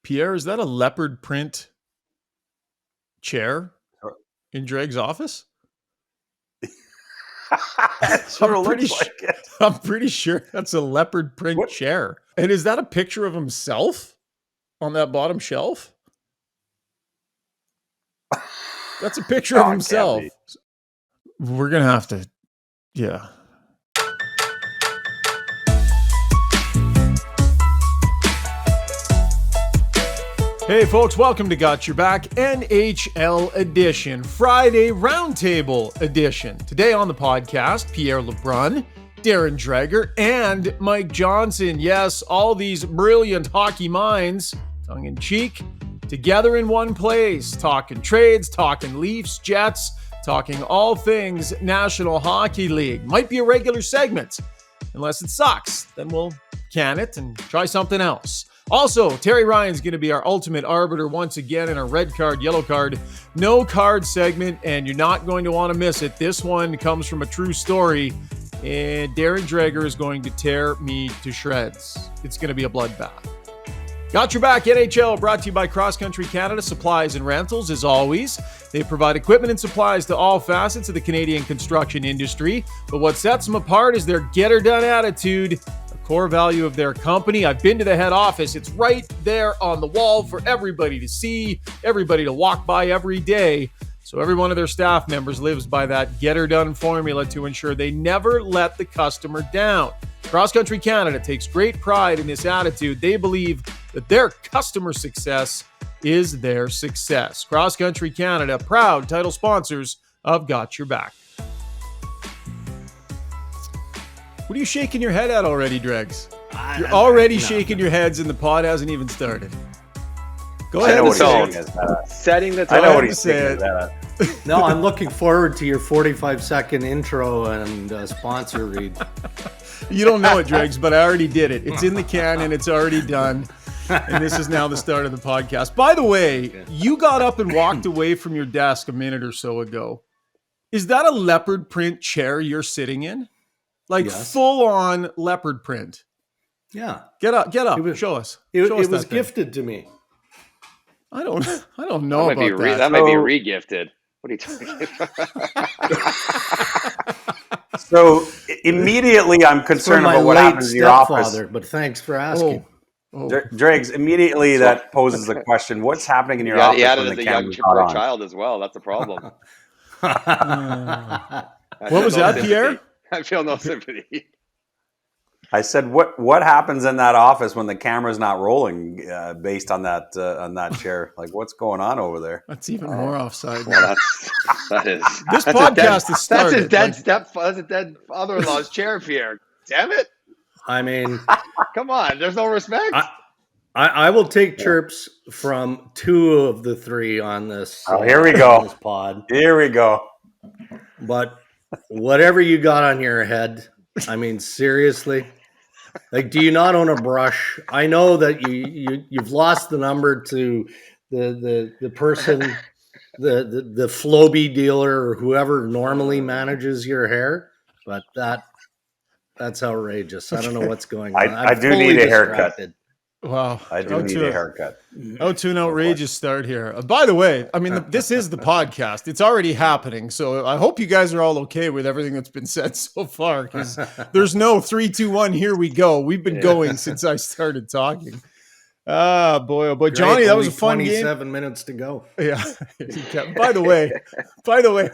Pierre, is that a leopard print chair in Dreger's office? Sure looks like it. I'm pretty sure that's a leopard print chair. And is that a picture of himself on that bottom shelf? That's a picture of himself. We're going to have to, yeah. Hey folks, welcome to Got Your Back NHL edition, Friday Roundtable edition. Today on the podcast, Pierre LeBrun, Darren Dreger, and Mike Johnson. Yes, all these brilliant hockey minds, tongue-in-cheek, together in one place, talking trades, talking Leafs, Jets, talking all things National Hockey League. Might be a regular segment, unless it sucks. Then we'll can it and try something else. Also, Terry Ryan's going to be our ultimate arbiter once again in our red card, yellow card, no card segment, and you're not going to want to miss it. This one comes from a true story, and Darren Dreger is going to tear me to shreds. It's going to be a bloodbath. Got Your Back NHL, brought to you by Cross Country Canada Supplies and Rentals. As always, they provide equipment and supplies to all facets of the Canadian construction industry, but what sets them apart is their get-her-done attitude, core value of their company. I've been to the head office. It's right there on the wall for everybody to see, everybody to walk by every day. So every one of their staff members lives by that get-her-done formula to ensure they never let the customer down. Cross Country Canada takes great pride in this attitude. They believe that their customer success is their success. Cross Country Canada, proud title sponsors of Got Your Back. What are you shaking your head at already, Dregs? You're already shaking your heads and the pod hasn't even started. Go ahead and say it. Setting the tone. I know what he's saying. No, I'm looking forward to your 45-second intro and sponsor read. You don't know it, Dregs, but I already did it. It's in the can and it's already done. And this is now the start of the podcast. By the way, you got up and walked away from your desk a minute or so ago. Is that a leopard print chair you're sitting in? Like yes. Full on leopard print. Yeah. Get up. Show us. It was gifted to me. I don't know about that. That might be re-gifted. What are you talking about? So immediately I'm concerned about what happens in your office. But thanks for asking. Dregs, immediately that poses the question, what's happening in your office when the camera's not on? Child as well. That's a problem. What was that, Pierre? I feel no sympathy. I said, what happens in that office when the camera's not rolling based on that chair? Like, what's going on over there? That's even more offside. Well, that is. This podcast is started. That's a dead father-in-law's chair, Pierre. Damn it. I mean, come on. There's no respect. I will take chirps from two of the three on this. Oh, here we go. This pod. Here we go. But whatever you got on your head, I mean, seriously, like, do you not own a brush? I know that you've lost the number to the person, the Flowbee dealer or whoever normally manages your hair, but that's outrageous. I don't know what's going on. I do need a haircut. Wow. I do need a haircut. To an outrageous start here. By the way, I mean, this is the podcast. It's already happening. So I hope you guys are all okay with everything that's been said so far, because there's no 3, 2, 1, here we go. We've been going since I started talking. Ah, boy, oh boy. Great. Johnny, that was a fun 27 game. minutes to go. Yeah. By the way,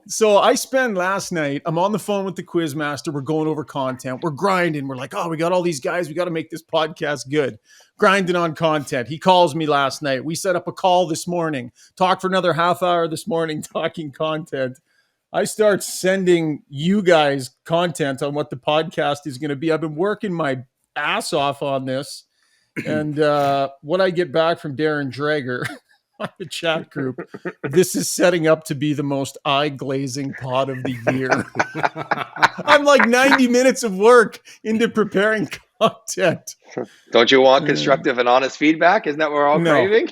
so I spent last night, I'm on the phone with the Quizmaster. We're going over content. We're grinding. We're like, we got all these guys. We got to make this podcast good. Grinding on content. He calls me last night. We set up a call this morning. Talked for another half hour this morning talking content. I start sending you guys content on what the podcast is going to be. I've been working my ass off on this. And what I get back from Darren Dreger on the chat group, this is setting up to be the most eye-glazing pod of the year. I'm like 90 minutes of work into preparing content. Don't you want constructive and honest feedback? Isn't that what we're all craving?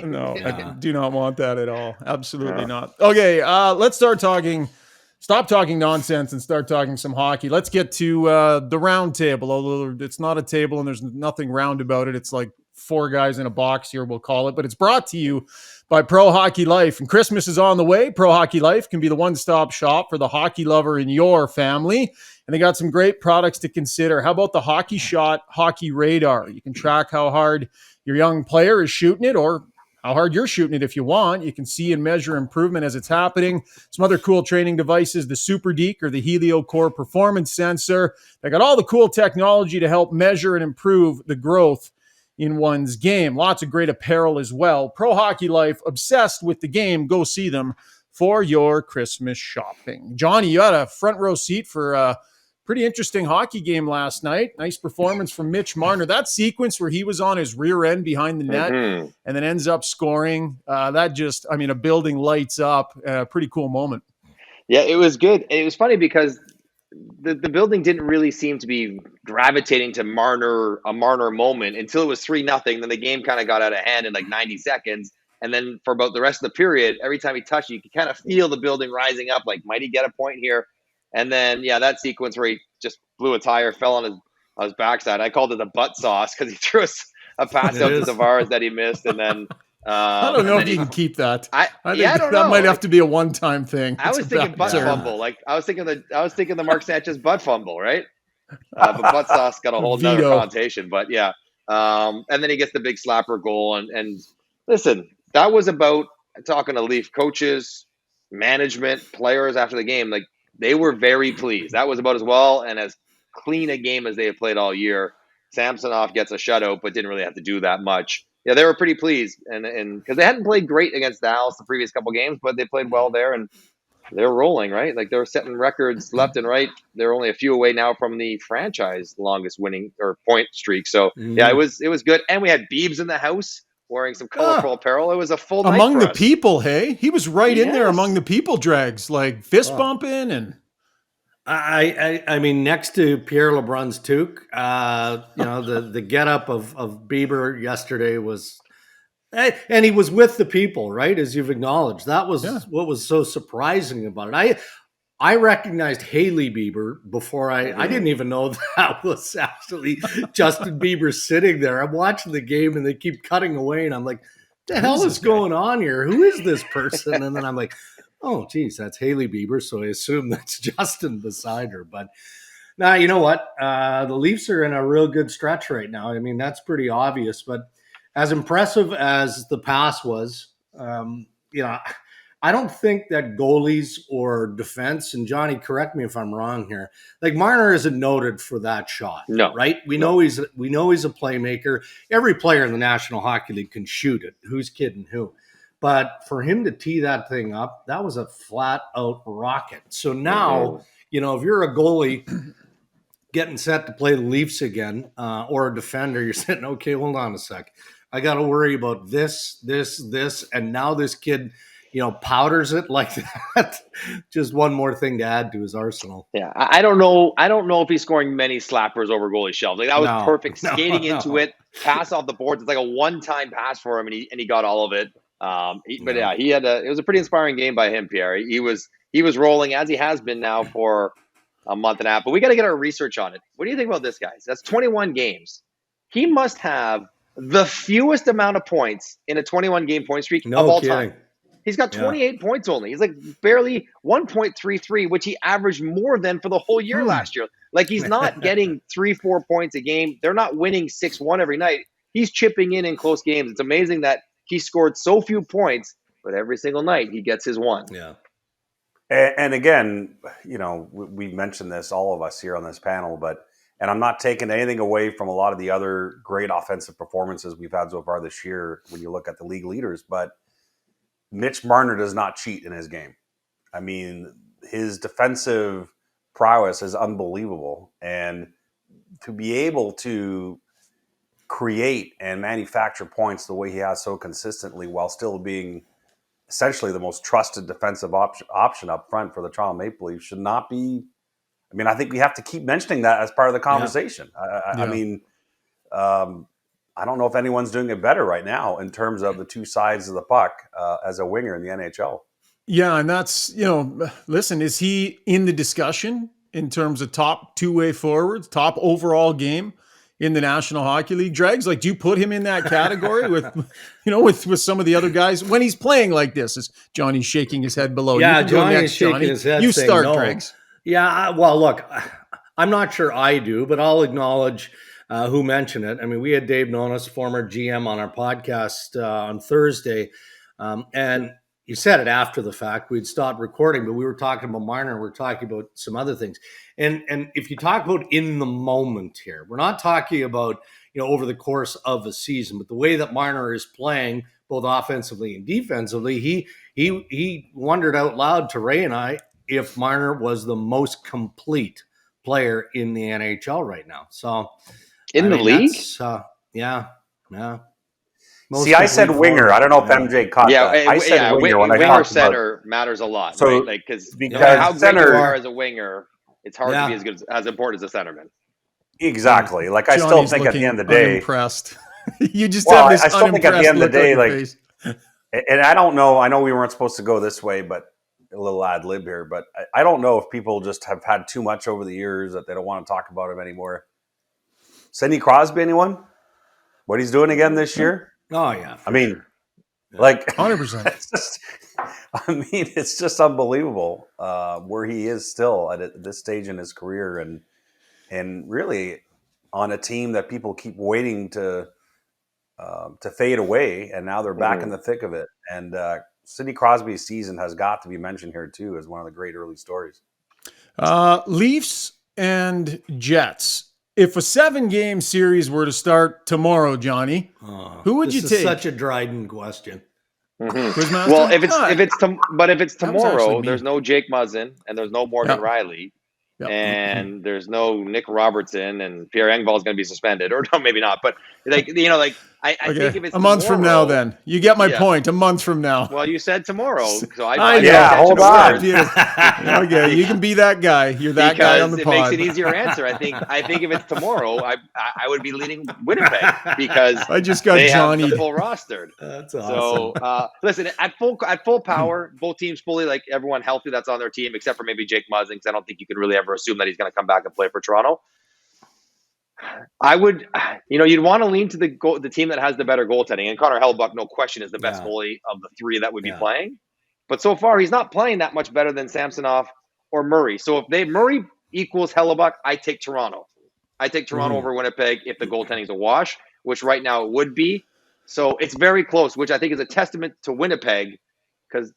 No, I do not want that at all. Absolutely not. Okay, let's start talking. Stop talking nonsense and start talking some hockey. Let's get to the round table, although it's not a table and there's nothing round about it. It's like four guys in a box here, we'll call it, but it's brought to you by Pro Hockey Life. And Christmas is on the way. Pro Hockey Life can be the one-stop shop for the hockey lover in your family. And they got some great products to consider. How about the Hockey Shot Hockey Radar? You can track how hard your young player is shooting it, or how hard you're shooting it if you want. You can see and measure improvement as it's happening. Some other cool training devices, the Super Deke or the Helio Core Performance Sensor. They got all the cool technology to help measure and improve the growth in one's game. Lots of great apparel as well. Pro Hockey Life, obsessed with the game. Go see them for your Christmas shopping. Johnny, you had a front row seat for a pretty interesting hockey game last night. Nice performance from Mitch Marner. That sequence where he was on his rear end behind the net and then ends up scoring, that just, a building lights up. Pretty cool moment. Yeah, it was good. It was funny because the building didn't really seem to be gravitating to a Marner moment until it was 3-0. Then the game kind of got out of hand in like 90 seconds. And then for about the rest of the period, every time he touched it, you could kind of feel the building rising up, like, might he get a point here? And then, that sequence where he just blew a tire, fell on his backside. I called it the butt sauce because he threw a pass out to Tavares that he missed. And then I don't know if you can keep that. I think I don't that know. might have to be a one-time thing. I was thinking butt fumble. Like I was thinking the Mark Sanchez butt fumble, right? But butt sauce got a whole nother connotation. But and then he gets the big slapper goal. And listen, that was about talking to Leaf coaches, management, players after the game. Like, they were very pleased. That was about as well and as clean a game as they have played all year. Samsonov gets a shutout, but didn't really have to do that much. Yeah, they were pretty pleased, and because they hadn't played great against Dallas the previous couple games, but they played well there, and they're rolling, right? Like, they're setting records left and right. They're only a few away now from the franchise longest winning or point streak. So it was good, and we had Biebs in the house wearing some colorful apparel. It was a full night among for the us. people. Hey, he was right in there among the people. Dregs, like fist bumping and. I mean, next to Pierre LeBrun's toque, the getup of Bieber yesterday was, and he was with the people, right? As you've acknowledged, that was what was so surprising about it. I recognized Hailey Bieber before I didn't even know that was actually Justin Bieber sitting there. I'm watching the game and they keep cutting away, and I'm like, "The hell is going on here? Who is this person?" And then I'm like, oh, geez, that's Hailey Bieber. So I assume that's Justin beside her. But now, you know what? The Leafs are in a real good stretch right now. I mean, that's pretty obvious. But as impressive as the pass was, I don't think that goalies or defense, and Johnny, correct me if I'm wrong here, like Marner isn't noted for that shot. No. Right? We know he's a playmaker. Every player in the National Hockey League can shoot it. Who's kidding who? But for him to tee that thing up, that was a flat-out rocket. So now, if you're a goalie getting set to play the Leafs again, or a defender, you're saying, okay, hold on a sec. I got to worry about this, and now this kid, powders it like that. Just one more thing to add to his arsenal. Yeah, I don't know. I don't know if he's scoring many slappers over goalie shelves. Like, that was perfect, skating into it, pass off the boards. It's like a one-time pass for him, and he got all of it. It was a pretty inspiring game by him, Pierre. He was rolling as he has been now for a month and a half, but we got to get our research on it. What do you think about this, guys? That's 21 games. He must have the fewest amount of points in a 21 game point streak of all time. He's got 28 points only. He's like barely 1.33, which he averaged more than for the whole year last year. Like, he's not getting 3-4 points a game. They're not winning 6-1 every night. He's chipping in close games. It's amazing that he scored so few points, but every single night he gets his one. Yeah. And again, we mentioned this, all of us here on this panel, and I'm not taking anything away from a lot of the other great offensive performances we've had so far this year when you look at the league leaders, but Mitch Marner does not cheat in his game. I mean, his defensive prowess is unbelievable. And to be able to create and manufacture points the way he has so consistently while still being essentially the most trusted defensive option up front for the Toronto Maple Leafs should not be. I mean, I think we have to keep mentioning that as part of the conversation. I mean, I don't know if anyone's doing it better right now in terms of the two sides of the puck as a winger in the NHL. Yeah, and that's, listen, is he in the discussion in terms of top two-way forwards, top overall game in the National Hockey League? Dregs, like, do you put him in that category with, with some of the other guys when he's playing like this? As Johnny's shaking his head below. Yeah, You can go Johnny is next, shaking Johnny. his head. You saying start, no. Dregs. Yeah, well, look, I'm not sure I do, but I'll acknowledge who mentioned it. I mean, we had Dave Nonis, former GM, on our podcast on Thursday, and you said it after the fact. We'd stopped recording, but we were talking about Marner. We were talking about some other things. And if you talk about in the moment here, we're not talking about, over the course of a season, but the way that Marner is playing, both offensively and defensively, he wondered out loud to Ray and I if Marner was the most complete player in the NHL right now. So in the league? Yeah. See, I said winger. I don't know if MJ caught that. I said winger when I winger talked center about, matters a lot, so, right? Like because how center, great you are as a winger, it's hard to be as important as a centerman. Exactly. Like I Johnny's still think at the end of the day, unimpressed. You just have this I still think at the end of the day, like, face. And I don't know. I know we weren't supposed to go this way, but a little ad lib here. But I don't know if people just have had too much over the years that they don't want to talk about him anymore. Sidney Crosby, anyone? What he's doing again this year? Oh yeah. I mean, like 100%. It's just unbelievable where he is still at this stage in his career, and really on a team that people keep waiting to fade away, and now they're back in the thick of it. And Sidney Crosby's season has got to be mentioned here too as one of the great early stories. Leafs and Jets. If a 7-game series were to start tomorrow, Johnny, who would you take? This is such a Dryden question. Mm-hmm. Well, if it's tomorrow, there's no Jake Muzzin and there's no Morgan Riley. Yep. And there's no Nick Robertson, and Pierre Engvall is going to be suspended, or no, maybe not. But I think if it's a month from now, then you get my point. A month from now. Well, you said tomorrow, so hold on. Okay, you can be that guy. You're that guy on the pod. It makes an easier answer. I think if it's tomorrow, I would be leading Winnipeg because I just got they Johnny have the full rostered. That's awesome. So listen, at full power, both teams fully, like, everyone healthy that's on their team, except for maybe Jake Muzzin, because I don't think you can really ever assume that he's going to come back and play for Toronto. I would, you'd want to lean to the team that has the better goaltending, and Connor Hellebuyck, no question, is the best goalie of the three that would be playing. But so far, he's not playing that much better than Samsonov or Murray. So if Murray equals Hellebuyck, I take Toronto. I take Toronto over Winnipeg if the goaltending's a wash, which right now it would be. So it's very close, which I think is a testament to Winnipeg, because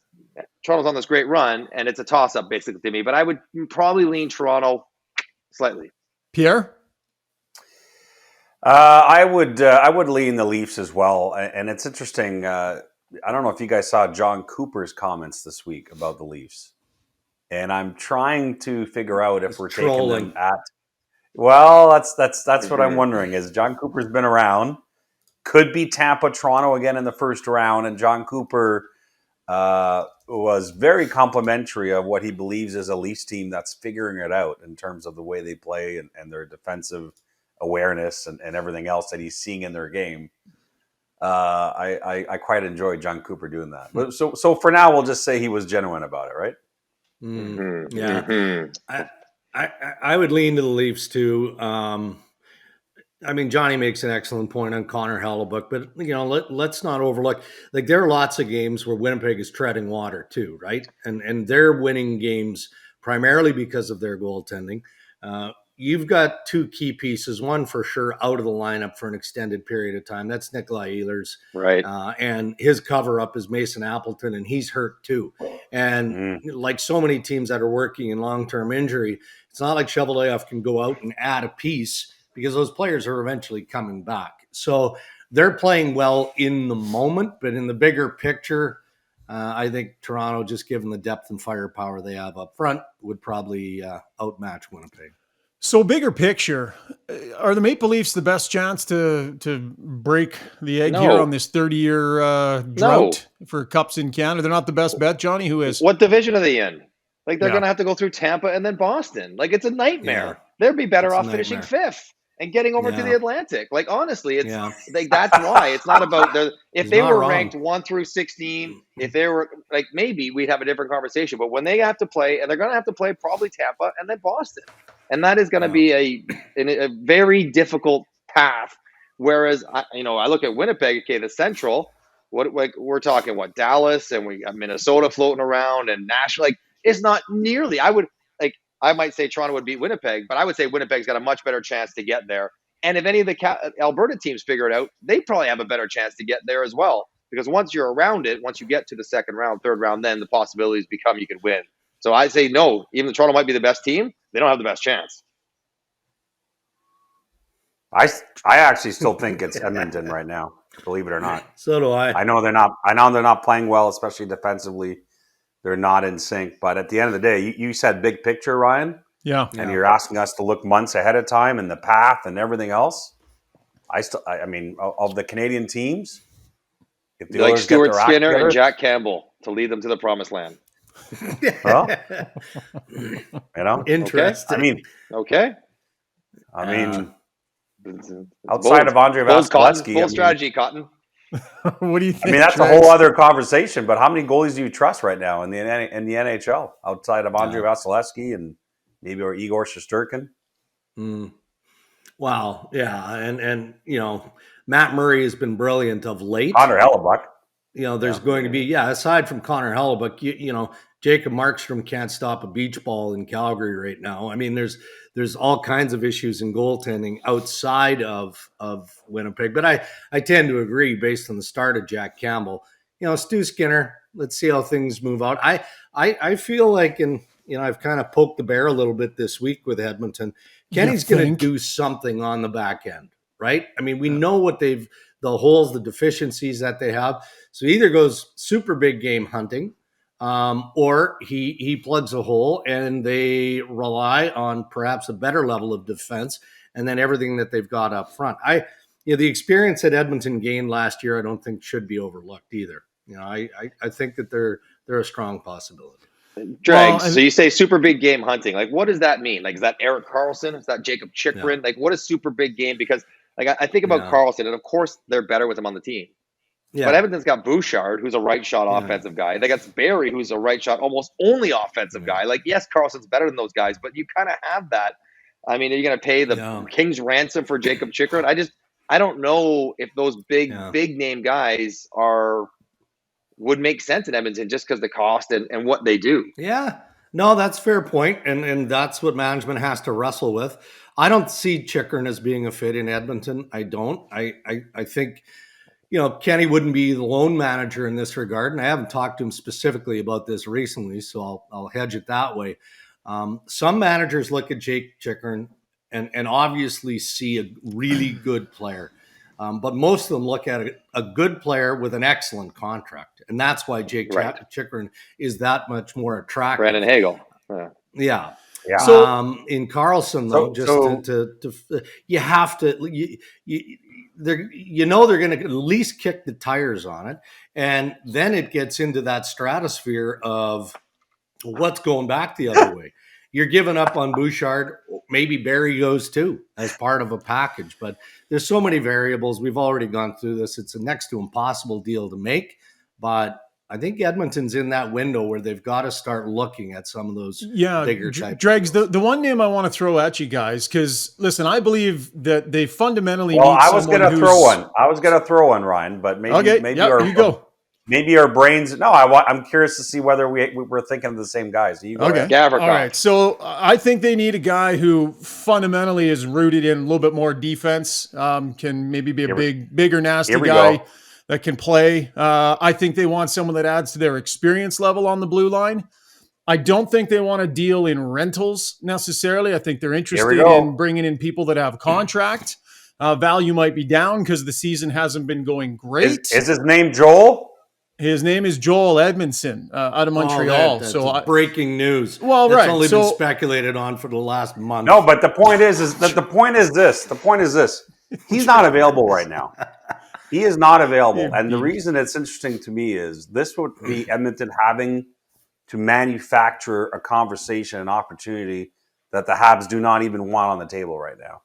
Toronto's on this great run, and it's a toss-up basically to me. But I would probably lean Toronto slightly. Pierre? I would lean the Leafs as well. And it's interesting. I don't know if you guys saw John Cooper's comments this week about the Leafs. And I'm trying to figure out if we're taking them at. Well, that's what I'm wondering. Is John Cooper's been around? Could be Tampa, Toronto again in the first round. And John Cooper was very complimentary of what he believes is a Leafs team that's figuring it out in terms of the way they play and their defensive awareness and everything else that he's seeing in their game. I quite enjoyed John Cooper doing that. But so for now, we'll just say he was genuine about it, right? Mm-hmm. Yeah. Mm-hmm. I would lean to the Leafs too. I mean, Johnny makes an excellent point on Connor Hellebuyck, but let's not overlook, like, there are lots of games where Winnipeg is treading water too, right? And they're winning games primarily because of their goaltending. You've got two key pieces, one for sure out of the lineup for an extended period of time. That's Nikolai Ehlers. Right. And his cover-up is Mason Appleton, and he's hurt too. And like so many teams that are working in long-term injury, it's not like Cheveldayoff can go out and add a piece because those players are eventually coming back. So they're playing well in the moment, but in the bigger picture, I think Toronto, just given the depth and firepower they have up front, would probably outmatch Winnipeg. So bigger picture, are the Maple Leafs the best chance to break the egg here on this 30-year drought for cups in Canada? They're not the best bet, Johnny? Who is? What division are they in? Like, they're going to have to go through Tampa and then Boston. Like, it's a nightmare. They'd be better off finishing fifth and getting over to the Atlantic. Like, honestly, it's like, that's why. It's not about if they were ranked 1 through 16, if they were, like, maybe we'd have a different conversation. But when they have to play, and they're going to have to play probably Tampa and then Boston. And that is going to be a very difficult path. Whereas I look at Winnipeg, okay, the Central. What, like, we're talking Dallas, and we got Minnesota floating around, and Nashville. Like, it's not nearly. I might say Toronto would beat Winnipeg, but I would say Winnipeg's got a much better chance to get there. And if any of the Alberta teams figure it out, they probably have a better chance to get there as well. Because once you're around it, once you get to the second round, third round, then the possibilities become you can win. So I say no. Even though Toronto might be the best team, they don't have the best chance. I actually still think it's Edmonton right now, believe it or not. So do I. I know they're not playing well, especially defensively. They're not in sync. But at the end of the day, you said big picture, Ryan. Yeah. And you're asking us to look months ahead of time and the path and everything else. I mean, of the Canadian teams, if the like Oilers Stuart get their act Skinner together, and Jack Campbell to lead them to the promised land. well, Interesting. Okay. Outside of Andrei Vasilevsky, full strategy, Cotton. What do you think? I mean, that's a whole other conversation. But how many goalies do you trust right now in the NHL outside of Andrei Vasilevsky and maybe or Igor Shesterkin? Wow. Yeah. And Matt Murray has been brilliant of late. Connor Hellebuck. There's going to be, aside from Connor Hellebuck, Jacob Markstrom can't stop a beach ball in Calgary right now. I mean, there's all kinds of issues in goaltending outside of Winnipeg. But I tend to agree based on the start of Jack Campbell. Stu Skinner, let's see how things move out. I feel like, I've kind of poked the bear a little bit this week with Edmonton. Kenny's going to do something on the back end, right? I mean, we know what the holes, the deficiencies that they have. So he either goes super big game hunting, or he plugs a hole and they rely on perhaps a better level of defense and then everything that they've got up front. The experience that Edmonton gained last year, I don't think should be overlooked either. I think that they're a strong possibility. Dregs, so you say super big game hunting. Like, what does that mean? Like, is that Erik Karlsson? Is that Jacob Chychrun? Yeah. Like, what is super big game? Because, like, I think about Karlsson, and of course they're better with him on the team. Yeah. But Edmonton's got Bouchard, who's a right shot offensive guy. They got Barry, who's a right shot almost only offensive guy. Like, yes, Karlsson's better than those guys, but you kind of have that. I mean, are you going to pay the king's ransom for Jacob Chychrun? I don't know if those big name guys would make sense in Edmonton just because the cost and what they do. Yeah. No, that's a fair point. And that's what management has to wrestle with. I don't see Chychrun as being a fit in Edmonton. I don't. I think, Kenny wouldn't be the lone manager in this regard. And I haven't talked to him specifically about this recently, so I'll hedge it that way. Some managers look at Jake Chychrun and obviously see a really good player. But most of them look at a good player with an excellent contract. And that's why Jake Chychrun is that much more attractive. Brandon Hagel. Yeah. So in Karlsson, though, you have to, they're going to at least kick the tires on it. And then it gets into that stratosphere of what's going back the other way. You're giving up on Bouchard. Maybe Barry goes too as part of a package. But there's so many variables. We've already gone through this. It's a next to impossible deal to make. But I think Edmonton's in that window where they've got to start looking at some of those bigger types. Dregs, the one name I want to throw at you guys, because, listen, I believe that they fundamentally need I was going to throw one, Ryan, but you go. Maybe our brains. No, I'm curious to see whether we're thinking of the same guys. You go ahead. All right. So I think they need a guy who fundamentally is rooted in a little bit more defense. Can maybe be a bigger, nasty guy that can play. I think they want someone that adds to their experience level on the blue line. I don't think they want to deal in rentals necessarily. I think they're interested in bringing in people that have contract. Value might be down because the season hasn't been going great. Is his name Joel? His name is Joel Edmundson out of Montreal. That's breaking news. Well, that's only been speculated on for the last month. No, but the point is this. He's not available right now. He is not available. And the reason it's interesting to me is this would be Edmonton having to manufacture a conversation, an opportunity that the Habs do not even want on the table right now.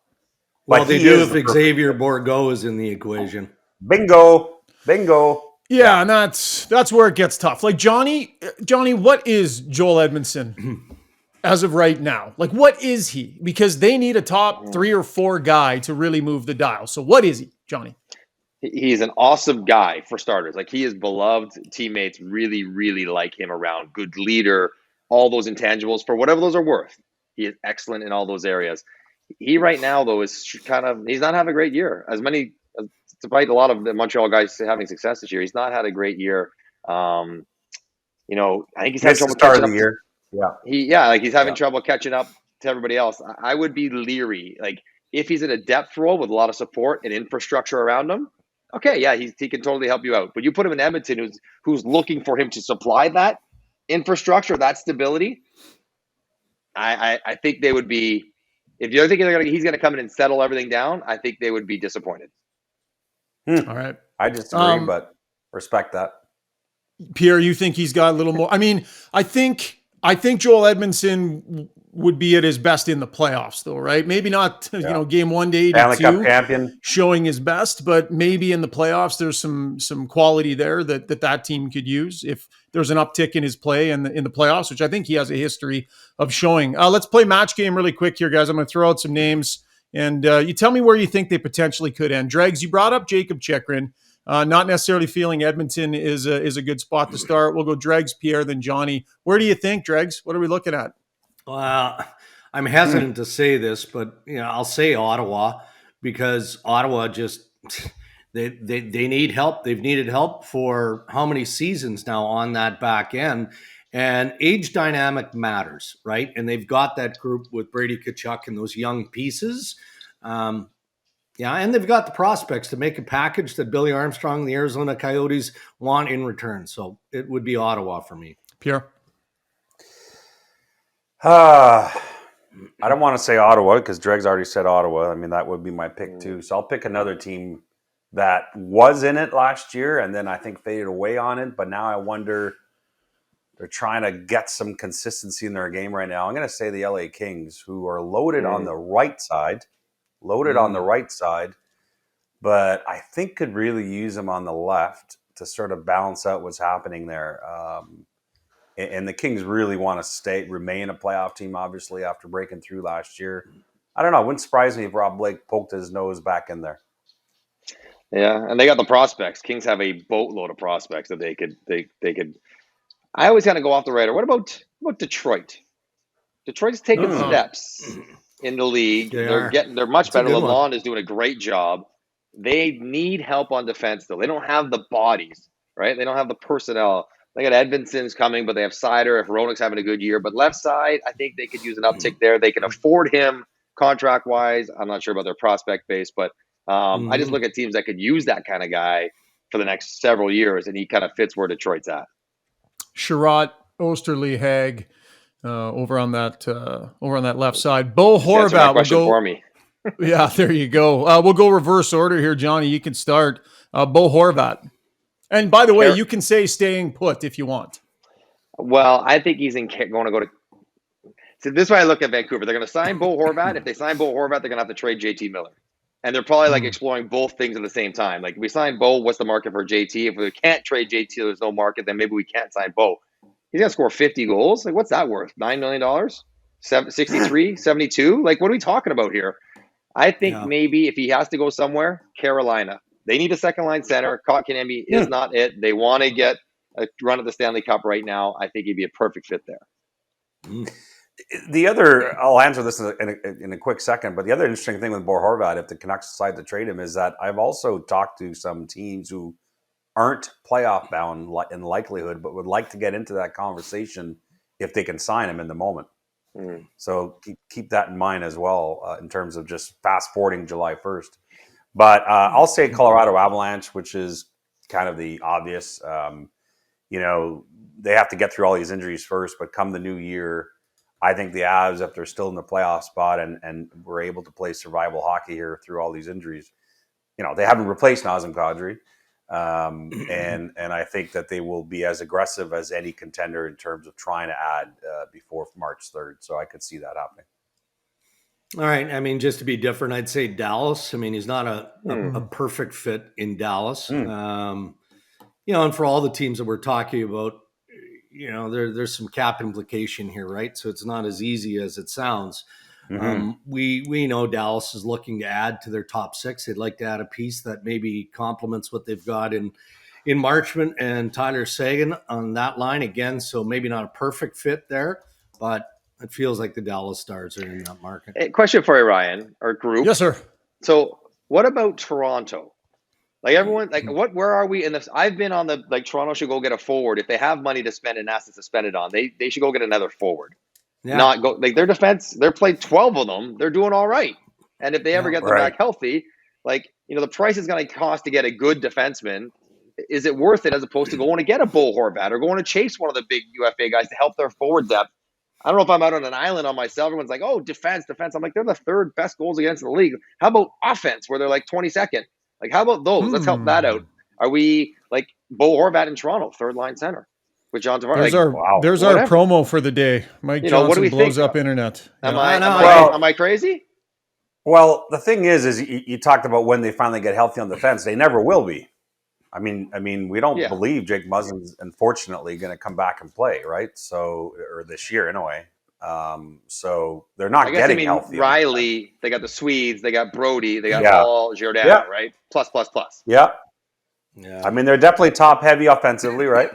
Well, but they do if Xavier Bourgault is in the equation. Bingo. Yeah, and that's where it gets tough. Like Johnny, what is Joel Edmundson? as of right now? Like, what is he? Because they need a top 3 or 4 guy to really move the dial. So what is he, Johnny? He's an awesome guy for starters. Like, he is beloved. Teammates really, really like him around. Good leader, all those intangibles for whatever those are worth. He is excellent in all those areas. He right now, though, is he's not having a great year. Despite a lot of the Montreal guys having success this year, he's not had a great year. I think he's having trouble catching up. Year. He's having trouble catching up to everybody else. I would be leery. Like, if he's in a depth role with a lot of support and infrastructure around him, okay, yeah, he can totally help you out. But you put him in Edmonton, who's looking for him to supply that infrastructure, that stability. I think they would be. If you're thinking he's going to come in and settle everything down, I think they would be disappointed. All right, I disagree, but respect that. Pierre, you think he's got a little more? I mean, I think Joel Edmundson would be at his best in the playoffs, though, right? Maybe not, game 1 to 82, Stanley Cup champion, showing his best, but maybe in the playoffs there's some quality there that team could use if there's an uptick in his play in the playoffs, which I think he has a history of showing. Let's play match game really quick here, guys. I'm going to throw out some names, and you tell me where you think they potentially could end. Dregs, you brought up Jacob Chychrun. Not necessarily feeling Edmonton is a good spot to start. We'll go Dregs, Pierre, then Johnny. Where do you think, Dregs? What are we looking at? Well, I'm hesitant to say this, but I'll say Ottawa, because Ottawa just they need help. They've needed help for how many seasons now on that back end, and age dynamic matters, right? And they've got that group with Brady Tkachuk and those young pieces. And they've got the prospects to make a package that Billy Armstrong and the Arizona Coyotes want in return. So it would be Ottawa for me. Pierre? I don't want to say Ottawa because Dregs already said Ottawa. I mean, that would be my pick too. So I'll pick another team that was in it last year and then I think faded away on it. But now I wonder, they're trying to get some consistency in their game right now. I'm going to say the LA Kings, who are loaded on the right side. But I think could really use them on the left to sort of balance out what's happening there. And the Kings really want to remain a playoff team, obviously, after breaking through last year. I don't know. It wouldn't surprise me if Rob Blake poked his nose back in there. Yeah, and they got the prospects. Kings have a boatload of prospects that they could. I always kind of go off the radar. What about Detroit? Detroit's taking steps in the league. They're much better. Lalonde is doing a great job. They need help on defense, though. They don't have the bodies, right? They don't have the personnel. They got Edmondson's coming, but they have Seider if Hronek's having a good year. But left side, I think they could use an uptick there. They can afford him contract-wise. I'm not sure about their prospect base, but I just look at teams that could use that kind of guy for the next several years, and he kind of fits where Detroit's at. Sherratt, Osterley, Haig, over on that left side. Bo Horvat will go. For me. Yeah, there you go. We'll go reverse order here, Johnny. You can start. Bo Horvat. And by the way, you can say staying put if you want. Well, I think he's going to go to. So this is why I look at Vancouver. They're going to sign Bo Horvat. If they sign Bo Horvat, they're going to have to trade JT Miller. And they're probably exploring both things at the same time. Like, if we sign Bo, what's the market for JT? If we can't trade JT, there's no market, then maybe we can't sign Bo. He's going to score 50 goals. Like, what's that worth? $9 million? 63, 72? Like, what are we talking about here? I think maybe if he has to go somewhere, Carolina. They need a second-line center. Kotkaniemi is not it. They want to get a run at the Stanley Cup right now. I think he'd be a perfect fit there. The other, I'll answer this in a quick second, but the other interesting thing with Bo Horvat, if the Canucks decide to trade him, is that I've also talked to some teams who aren't playoff bound in likelihood, but would like to get into that conversation if they can sign him in the moment. So keep that in mind as well in terms of just fast forwarding July 1st. But I'll say Colorado Avalanche, which is kind of the obvious. They have to get through all these injuries first, but come the new year, I think the Avs, if they're still in the playoff spot and were able to play survival hockey here through all these injuries, they haven't replaced Nazem Kadri. And I think that they will be as aggressive as any contender in terms of trying to add before March 3rd. So I could see that happening. All right. I mean, just to be different, I'd say Dallas. I mean, he's not a perfect fit in Dallas. And for all the teams that we're talking about, there's some cap implication here, right? So it's not as easy as it sounds. Mm-hmm. We know Dallas is looking to add to their top six. They'd like to add a piece that maybe complements what they've got in Marchment and Tyler Seguin on that line again. So maybe not a perfect fit there, but it feels like the Dallas Stars are in that market. Hey, question for you, Ryan, or group. Yes, sir. So what about Toronto? Like everyone, like where are we in this? I've been on Toronto should go get a forward. If they have money to spend and assets to spend it on, they should go get another forward. Yeah. Not go their defense. They're played 12 of them. They're doing all right. And if they ever get them back healthy, the price is going to cost to get a good defenseman. Is it worth it as opposed to going to get a Bo Horvat or going to chase one of the big UFA guys to help their forward depth? I don't know if I'm out on an island on myself. Everyone's like, oh, defense. I'm like, they're the third best goals against in the league. How about offense where they're 22nd? How about those? Let's help that out. Are we like Bo Horvat in Toronto, third line center with John Tavares? There's our promo for the day. Mike Johnson what do we blows think? up internet. Am I crazy? Well, the thing is you talked about when they finally get healthy on the fence. They never will be. I mean, we don't believe Jake Muzzin's unfortunately going to come back and play, right? So, or this year anyway. So they're not getting healthy. Riley, they got the Swedes, they got Brody, they got Paul Giordano, right? Plus. Yeah. I mean, they're definitely top heavy offensively, right?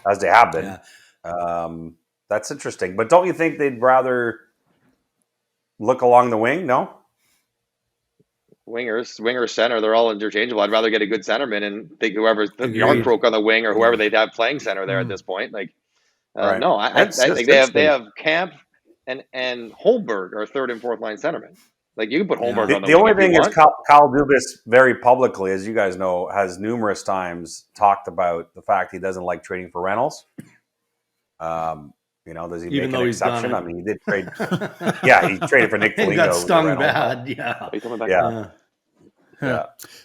As they have been. Yeah. That's interesting. But don't you think they'd rather look along the wing? No? Winger, center, they're all interchangeable. I'd rather get a good centerman and think whoever's the Yarncroke on the wing or whoever they'd have playing center there at this point. No, I think they have Camp and Holmberg are third and fourth line centermen. You can put Holmberg on the wing. The only thing is Kyle Dubas very publicly, as you guys know, has numerous times talked about the fact he doesn't like trading for Reynolds. Does he make an exception? I mean, he did trade. He traded for Nick Foligno. He got stung bad. Yeah.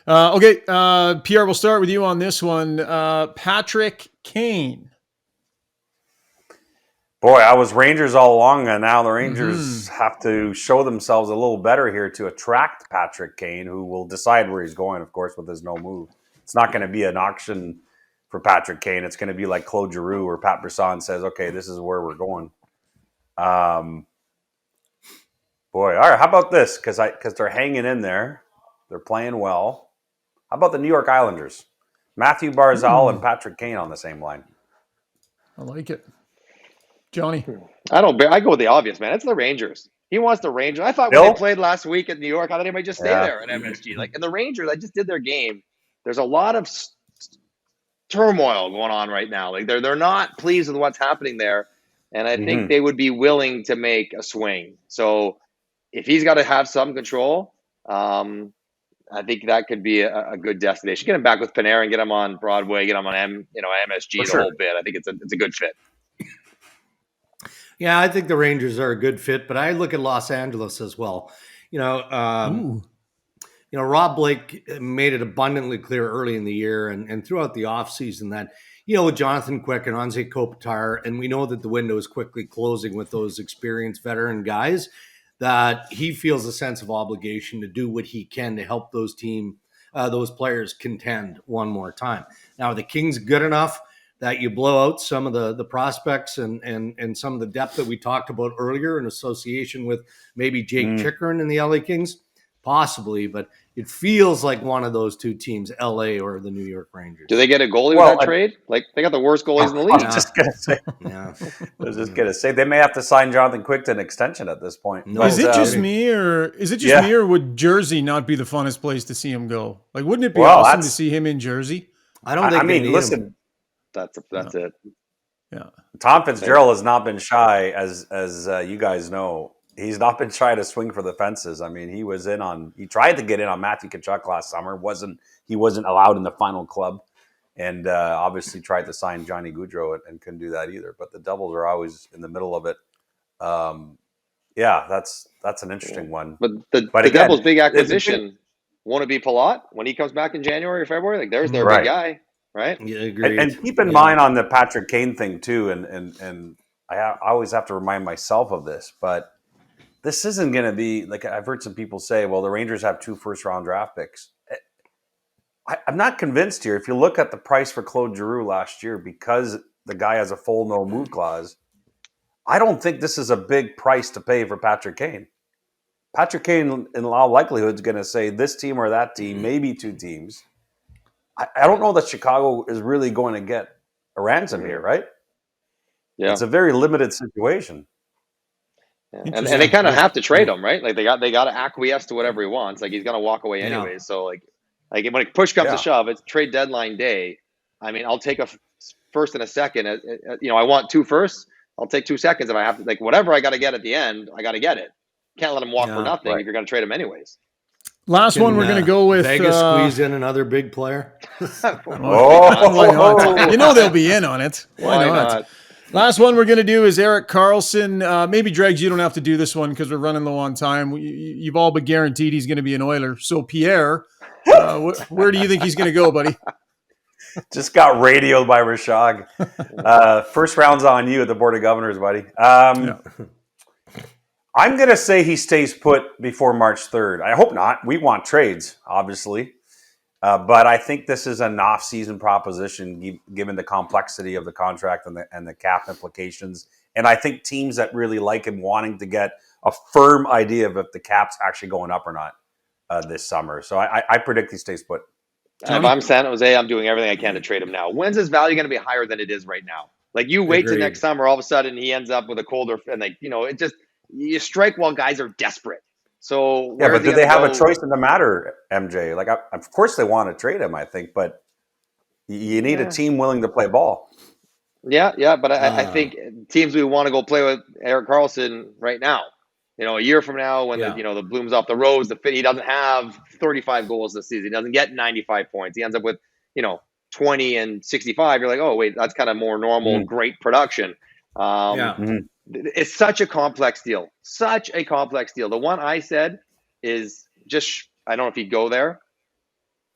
Okay, Pierre, we'll start with you on this one. Patrick Kane. Boy, I was Rangers all along, and now the Rangers have to show themselves a little better here to attract Patrick Kane, who will decide where he's going, of course, with his no move. It's not going to be an auction for Patrick Kane. It's going to be like Claude Giroux, where Pat Brisson says, okay, this is where we're going. Boy, all right, how about this? Because they're hanging in there. They're playing well. How about the New York Islanders? Matthew Barzal and Patrick Kane on the same line. I like it. Johnny? I go with the obvious, man. It's the Rangers. He wants the Rangers. I thought when they played last week in New York, I thought he might just stay there at MSG. And the Rangers, I just did their game. There's a lot of turmoil going on right now. They're not pleased with what's happening there. And I think they would be willing to make a swing. So if he's got to have some control, I think that could be a good destination. Get him back with Panarin, get him on Broadway, get him on MSG, the whole bit. I think it's a good fit. Yeah, I think the Rangers are a good fit, but I look at Los Angeles as well. Rob Blake made it abundantly clear early in the year and throughout the offseason that, with Jonathan Quick and Anze Kopitar, and we know that the window is quickly closing with those experienced veteran guys, that he feels a sense of obligation to do what he can to help those players contend one more time. Now, are the Kings good enough that you blow out some of the prospects and some of the depth that we talked about earlier in association with maybe Jake Chychrun and the LA Kings? Possibly, but it feels like one of those two teams, LA or the New York Rangers. Do they get a goalie with that trade? They got the worst goalies in the league. I was just gonna say they may have to sign Jonathan Quick to an extension at this point. No. Is it just me, or would Jersey not be the funnest place to see him go? Wouldn't it be awesome to see him in Jersey? I don't think. Listen, that's it. Yeah, Tom Fitzgerald has not been shy, as you guys know. He's not been trying to swing for the fences. I mean, he tried to get in on Matthew Tkachuk last summer. He wasn't allowed in the final club, and obviously tried to sign Johnny Gaudreau and couldn't do that either. But the Devils are always in the middle of it. That's an interesting one. But the Devils' big acquisition won't it be Palat when he comes back in January or February? There's their big guy, right? Yeah, agreed. And keep in mind on the Patrick Kane thing too, and I always have to remind myself of this, but. This isn't going to be I've heard some people say, well, the Rangers have 2 first-round draft picks. I'm not convinced here. If you look at the price for Claude Giroux last year, because the guy has a full no move clause. I don't think this is a big price to pay for Patrick Kane. Patrick Kane, in all likelihood, is going to say this team or that team, maybe two teams. I don't know that Chicago is really going to get a ransom here, right? Yeah, it's a very limited situation. Yeah. And they kind of have to trade him, right? Like they got to acquiesce to whatever he wants. Like he's going to walk away anyway. Yeah. So like when push comes to shove, it's trade deadline day. I mean, I'll take a first and a second. I want 2 firsts. I'll take 2 seconds if I have to. Like whatever I got to get at the end, I got to get it. Can't let him walk for nothing if you're going to trade him anyways. Last one, we're going to go with Vegas squeeze in another big player. Why not? You know they'll be in on it. Why not? Last one we're going to do is Erik Karlsson. Maybe, Dregs, you don't have to do this one because we're running low on time. You've all but guaranteed he's going to be an Oiler. So, Pierre, where do you think he's going to go, buddy? Just got radioed by Rashog. First round's on you at the Board of Governors, buddy. I'm going to say he stays put before March 3rd. I hope not. We want trades, obviously. But I think this is an off-season proposition given the complexity of the contract and the cap implications. And I think teams that really like him wanting to get a firm idea of if the cap's actually going up or not this summer. So I predict he stays put. If I'm San Jose, I'm doing everything I can to trade him now. When's his value going to be higher than it is right now? Like you wait till next summer, all of a sudden he ends up with a colder and it just you strike while guys are desperate. So yeah, but do they have a choice in the matter, MJ? Like, of course they want to trade him, I think, but you need a team willing to play ball. Yeah, but I think teams we want to go play with Erik Karlsson right now. A year from now when the bloom's off the rose, he doesn't have 35 goals this season. He doesn't get 95 points. He ends up with 20 and 65. You're like, oh wait, that's kind of more normal, great production. It's such a complex deal. Such a complex deal. The one I said is just, I don't know if he'd go there.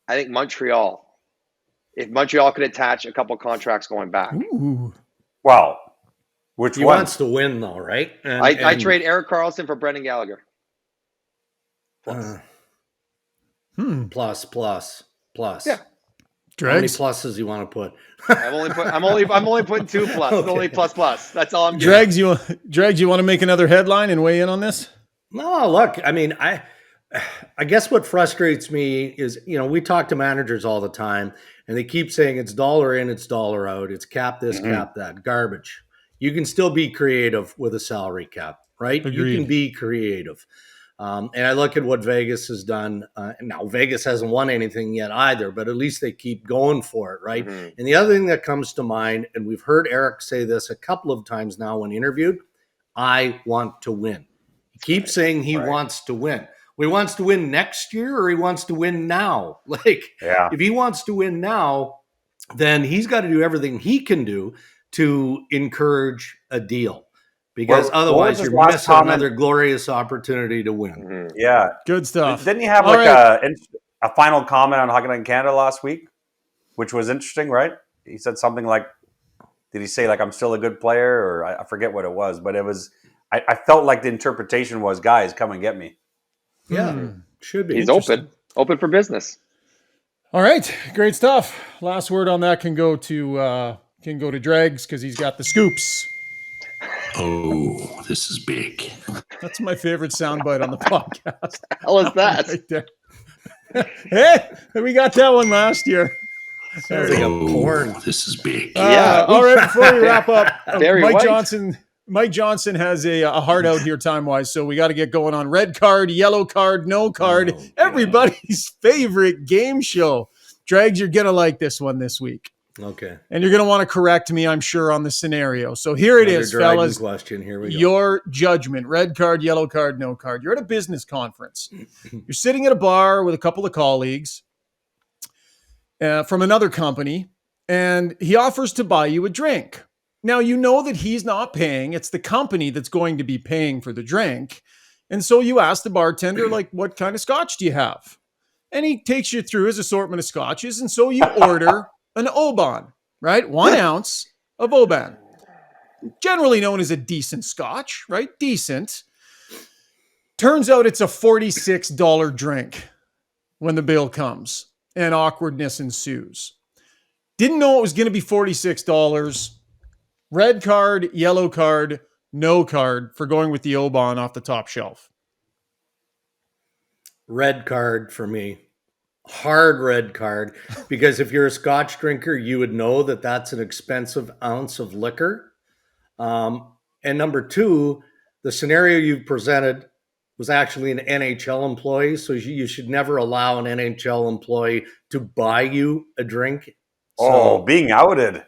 I think Montreal. If Montreal could attach a couple contracts going back. Ooh. Well, which he one? wants to win, though, right? I trade Erik Karlsson for Brendan Gallagher. Plus. Yeah. How many pluses you want to put? I'm only putting 2 plus. Okay. Only plus. That's all I'm doing. Dregs, you want to make another headline and weigh in on this? No, look, I mean, I guess what frustrates me is, we talk to managers all the time and they keep saying it's dollar in, it's dollar out. It's cap this, cap that. Garbage. You can still be creative with a salary cap, right? Agreed. You can be creative. And I look at what Vegas has done. Now, Vegas hasn't won anything yet either, but at least they keep going for it, right? Mm-hmm. And the other thing that comes to mind, and we've heard Erik say this a couple of times now when interviewed, I want to win. He keeps saying he wants to win. Well, he wants to win next year or he wants to win now. If he wants to win now, then he's got to do everything he can do to encourage a deal. Because otherwise you're missing another glorious opportunity to win. Mm-hmm. Yeah. Good stuff. Didn't you have a final comment on Hockey Night in Canada last week, which was interesting, right? He said something like, did he say like, I'm still a good player? Or I forget what it was, but it was, I felt like the interpretation was, guys, come and get me. Yeah, should be. He's open for business. All right. Great stuff. Last word on that can go to Dregs because he's got the scoops. Oh, this is big. That's my favorite soundbite on the podcast. How is that? Right there. Hey, we got that one last year. Sounds like a porn. This is big. All right, before we wrap up, Mike White. Johnson has a heart out here time-wise, so we got to get going on red card, yellow card, no card, everybody's favorite game show. Dregs, you're going to like this one this week. Okay. And you're going to want to correct me, I'm sure, on the scenario. So here it is, fellas. Question. Here we go. Your judgment. Red card, yellow card, no card. You're at a business conference. You're sitting at a bar with a couple of colleagues from another company, and he offers to buy you a drink. Now, you know that he's not paying. It's the company that's going to be paying for the drink. And so you ask the bartender, like, what kind of scotch do you have? And he takes you through his assortment of scotches. And so you order an Oban, right? 1 ounce of Oban. Generally known as a decent scotch, right? Decent. Turns out it's a $46 drink when the bill comes and awkwardness ensues. Didn't know it was going to be $46. Red card, yellow card, no card for going with the Oban off the top shelf. Red card for me. Hard red card. Because if you're a Scotch drinker, you would know that that's an expensive ounce of liquor. And number two, the scenario you've presented was actually an NHL employee. So you should never allow an NHL employee to buy you a drink. Oh, being outed.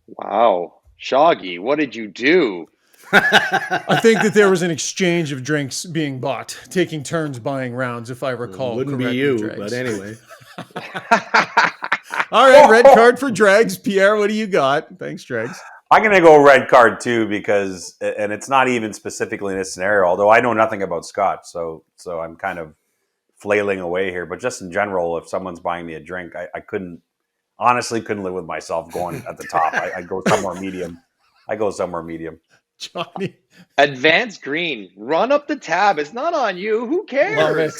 Wow. Shoggy, what did you do? I think that there was an exchange of drinks being bought, taking turns buying rounds, if I recall Wouldn't correctly. be you, Dregs. but anyway. All right, red card for Dregs. Pierre, what do you got? Thanks, Dregs. I'm going to go red card too because, and it's not even specifically in this scenario, although I know nothing about Scotch, so I'm kind of flailing away here. But just in general, if someone's buying me a drink, I honestly couldn't live with myself going at the top. I go somewhere medium. Johnny. Advanced green. Run up the tab. It's not on you. Who cares? Love it.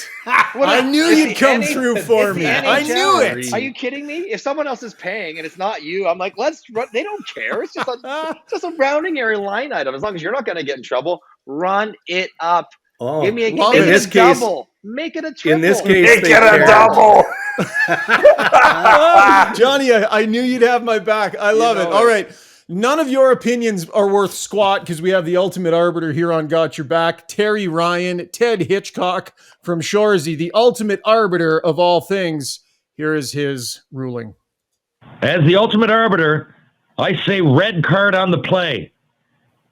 What I is- knew it's you'd the come NH through it's for the me. NHL. I knew it. Are you kidding me? If someone else is paying and it's not you, I'm like, let's run. They don't care. It's just a rounding area line item. As long as you're not going to get in trouble, run it up. Oh, Give me a, love make it. it In this a case- double. Make it a triple. In this case, Make they it a care. double. Johnny, I knew you'd have my back. I love it. know All it. right. None of your opinions are worth squat because we have the ultimate arbiter here on Got Your Back. Terry Ryan, Ted Hitchcock from Shoresy, the ultimate arbiter of all things. Here is his ruling. As the ultimate arbiter, I say red card on the play.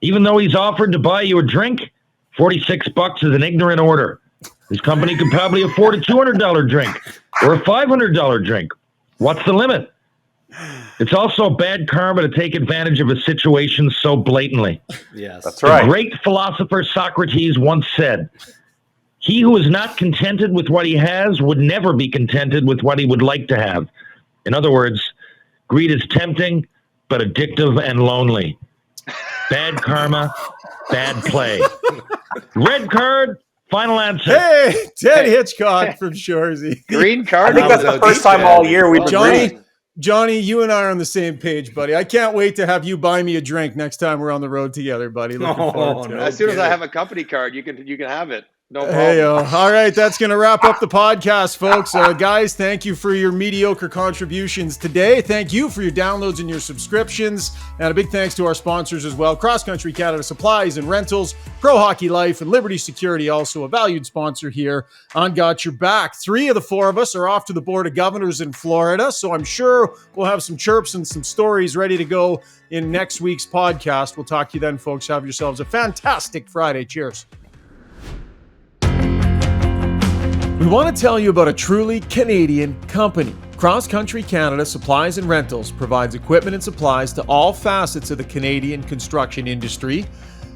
Even though he's offered to buy you a drink, $46 is an ignorant order. His company could probably afford a $200 drink or a $500 drink. What's the limit? It's also bad karma to take advantage of a situation so blatantly. Yes. That's The right. great philosopher Socrates once said, "He who is not contented with what he has would never be contented with what he would like to have." In other words, greed is tempting, but addictive and lonely. Bad karma, bad play. Red card, final answer. Hey, Ted Hitchcock from Shoresy. Green I card. think that's the first time all year we've Johnny, agreed. Johnny, you and I are on the same page, buddy. I can't wait to have you buy me a drink next time we're on the road together, buddy. Looking forward to it. no. As soon as I have a company card, you can have it. No problem. Hey, all right, that's going to wrap up the podcast, folks. Guys, thank you for your mediocre contributions today. Thank you for your downloads and your subscriptions. And a big thanks to our sponsors as well. Cross Country Canada Supplies and Rentals, Pro Hockey Life, and Liberty Security, also a valued sponsor here on Got Your Back. 3 of the 4 of us are off to the Board of Governors in Florida, so I'm sure we'll have some chirps and some stories ready to go in next week's podcast. We'll talk to you then, folks. Have yourselves a fantastic Friday. Cheers. We want to tell you about a truly Canadian company. Cross Country Canada Supplies and Rentals provides equipment and supplies to all facets of the Canadian construction industry.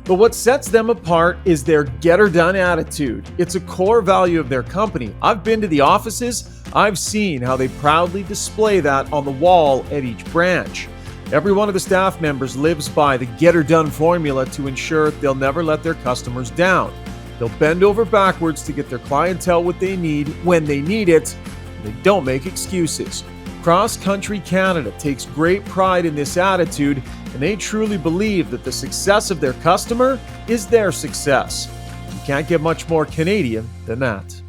But what sets them apart is their get-her-done attitude. It's a core value of their company. I've been to the offices. I've seen how they proudly display that on the wall at each branch. Every one of the staff members lives by the get-her-done formula to ensure they'll never let their customers down. They'll bend over backwards to get their clientele what they need when they need it. They don't make excuses. Cross Country Canada takes great pride in this attitude, and they truly believe that the success of their customer is their success. You can't get much more Canadian than that.